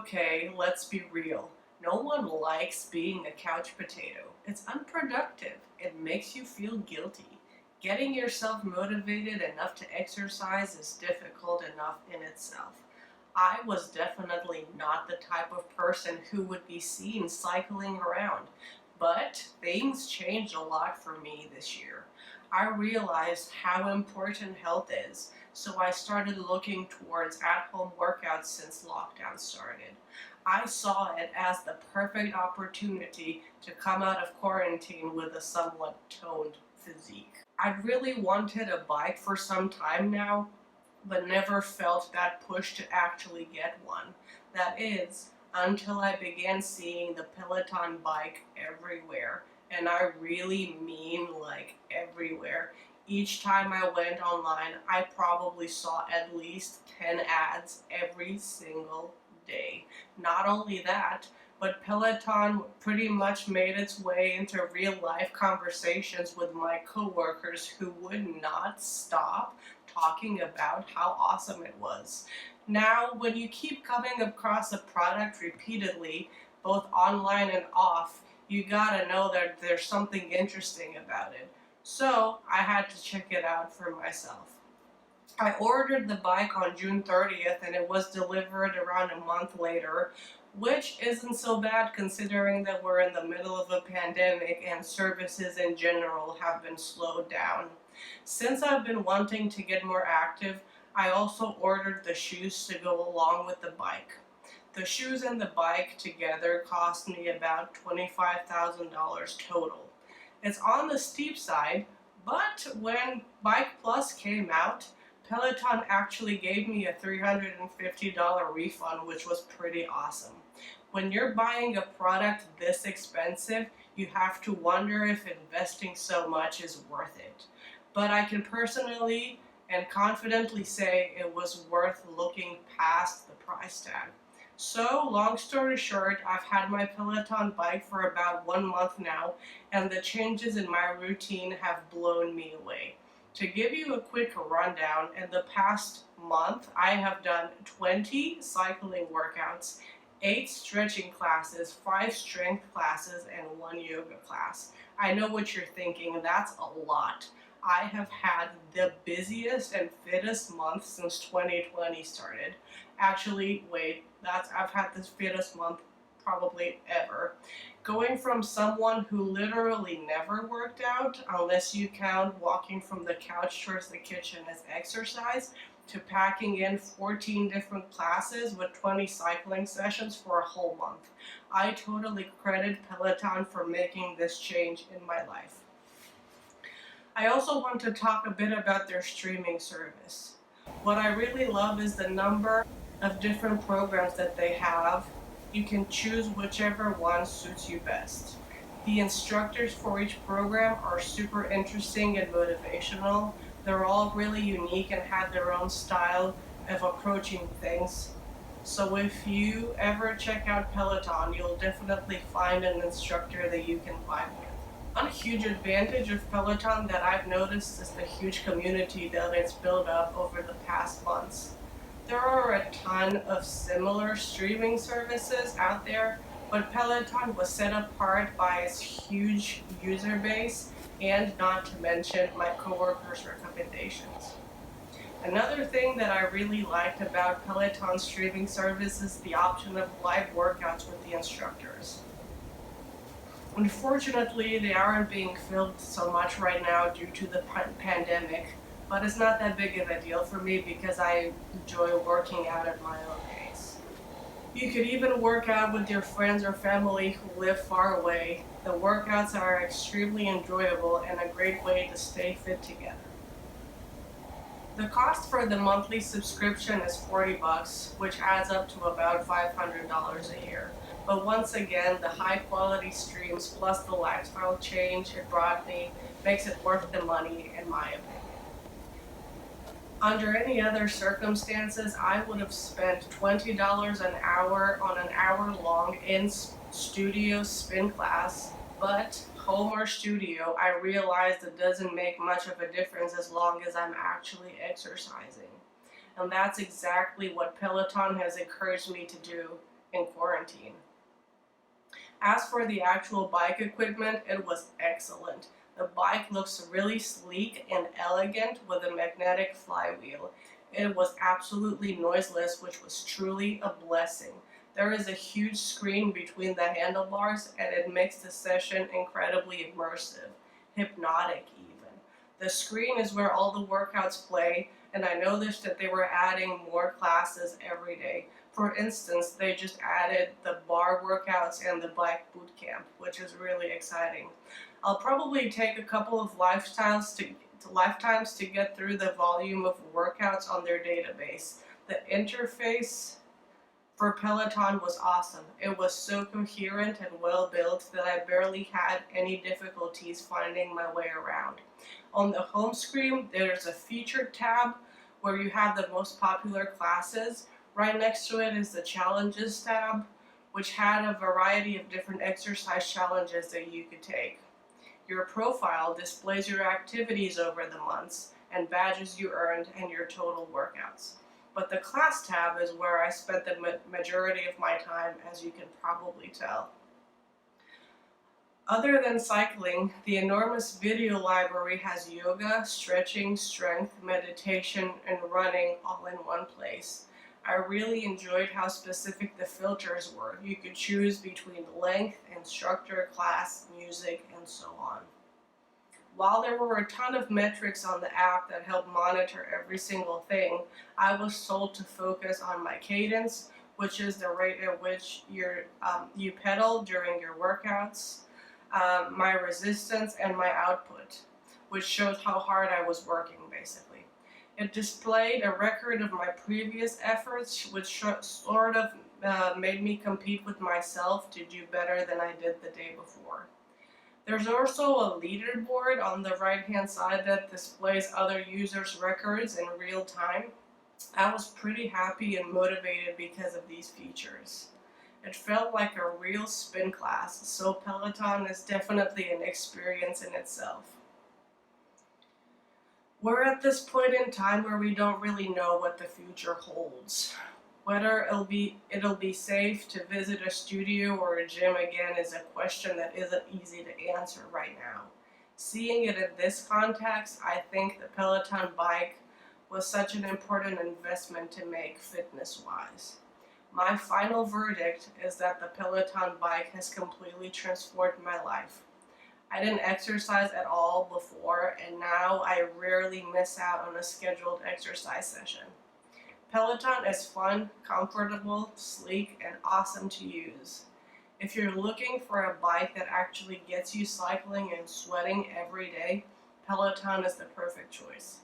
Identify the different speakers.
Speaker 1: Okay, let's be real. No one likes being a couch potato. It's unproductive. It makes you feel guilty. Getting yourself motivated enough to exercise is difficult enough in itself. I was definitely not the type of person who would be seen cycling around, but things changed a lot for me this year. I realized how important health is, so I started looking towards at-home workouts since lockdown started. I saw it as the perfect opportunity to come out of quarantine with a somewhat toned physique. I'd really wanted a bike for some time now, but never felt that push to actually get one. That is, until I began seeing the Peloton bike everywhere. And I really mean like everywhere. Each time I went online, I probably saw at least 10 ads every single day. Not only that, but Peloton pretty much made its way into real life conversations with my coworkers who would not stop talking about how awesome it was. Now, when you keep coming across a product repeatedly, both online and off, you gotta know that there's something interesting about it. So I had to check it out for myself. I ordered the bike on June 30th and it was delivered around a month later, which isn't so bad considering that we're in the middle of a pandemic and services in general have been slowed down. Since I've been wanting to get more active, I also ordered the shoes to go along with the bike. The shoes and the bike together cost me about $25,000 total. It's on the steep side, but when Bike Plus came out, Peloton actually gave me a $350 refund, which was pretty awesome. When you're buying a product this expensive, you have to wonder if investing so much is worth it. But I can personally and confidently say it was worth looking past the price tag. So, long story short, I've had my Peloton bike for about 1 month now, and the changes in my routine have blown me away. To give you a quick rundown, in the past month, I have done 20 cycling workouts, 8 stretching classes, 5 strength classes, and 1 yoga class. I know what you're thinking, that's a lot. I have had the busiest and fittest month since 2020 started. Actually, wait, I've had this fittest month probably ever. Going from someone who literally never worked out, unless you count walking from the couch towards the kitchen as exercise, to packing in 14 different classes with 20 cycling sessions for a whole month. I totally credit Peloton for making this change in my life. I also want to talk a bit about their streaming service. What I really love is the number of different programs that they have. You can choose whichever one suits you best. The instructors for each program are super interesting and motivational. They're all really unique and have their own style of approaching things. So if you ever check out Peloton, you'll definitely find an instructor that you can vibe with. One huge advantage of Peloton that I've noticed is the huge community that it's built up over the past months. There are a ton of similar streaming services out there, but Peloton was set apart by its huge user base and not to mention my coworkers' recommendations. Another thing that I really liked about Peloton streaming service is the option of live workouts with the instructors. Unfortunately, they aren't being filmed so much right now due to the pandemic, but it's not that big of a deal for me because I enjoy working out at my own pace. You could even work out with your friends or family who live far away. The workouts are extremely enjoyable and a great way to stay fit together. The cost for the monthly subscription is $40, which adds up to about $500 a year. But once again, the high quality streams plus the lifestyle change it brought me makes it worth the money in my opinion. Under any other circumstances, I would have spent $20 an hour on an hour-long in-studio spin class, but home or studio, I realized it doesn't make much of a difference as long as I'm actually exercising. And that's exactly what Peloton has encouraged me to do, in quarantine. As for the actual bike equipment, it was excellent. The bike looks really sleek and elegant with a magnetic flywheel. It was absolutely noiseless, which was truly a blessing. There is a huge screen between the handlebars, and it makes the session incredibly immersive, hypnotic even. The screen is where all the workouts play, and I noticed that they were adding more classes every day. For instance, they just added the bar workouts and the bike boot camp, which is really exciting. I'll probably take a couple of lifetimes to get through the volume of workouts on their database. The interface for Peloton was awesome. It was so coherent and well built that I barely had any difficulties finding my way around. On the home screen, there's a featured tab where you have the most popular classes. Right next to it is the challenges tab, which had a variety of different exercise challenges that you could take. Your profile displays your activities over the months and badges you earned and your total workouts. But the class tab is where I spent the majority of my time, as you can probably tell. Other than cycling, the enormous video library has yoga, stretching, strength, meditation, and running all in one place. I really enjoyed how specific the filters were. You could choose between length, instructor, class, music, and so on. While there were a ton of metrics on the app that helped monitor every single thing, I was told to focus on my cadence, which is the rate at which you pedal during your workouts, my resistance, and my output, which shows how hard I was working, basically. It displayed a record of my previous efforts, which sort of made me compete with myself to do better than I did the day before. There's also a leaderboard on the right-hand side that displays other users' records in real time. I was pretty happy and motivated because of these features. It felt like a real spin class, so Peloton is definitely an experience in itself. We're at this point in time where we don't really know what the future holds. Whether it'll be safe to visit a studio or a gym again is a question that isn't easy to answer right now. Seeing it in this context, I think the Peloton Bike was such an important investment to make fitness-wise. My final verdict is that the Peloton Bike has completely transformed my life. I didn't exercise at all before, and now I rarely miss out on a scheduled exercise session. Peloton is fun, comfortable, sleek, and awesome to use. If you're looking for a bike that actually gets you cycling and sweating every day, Peloton is the perfect choice.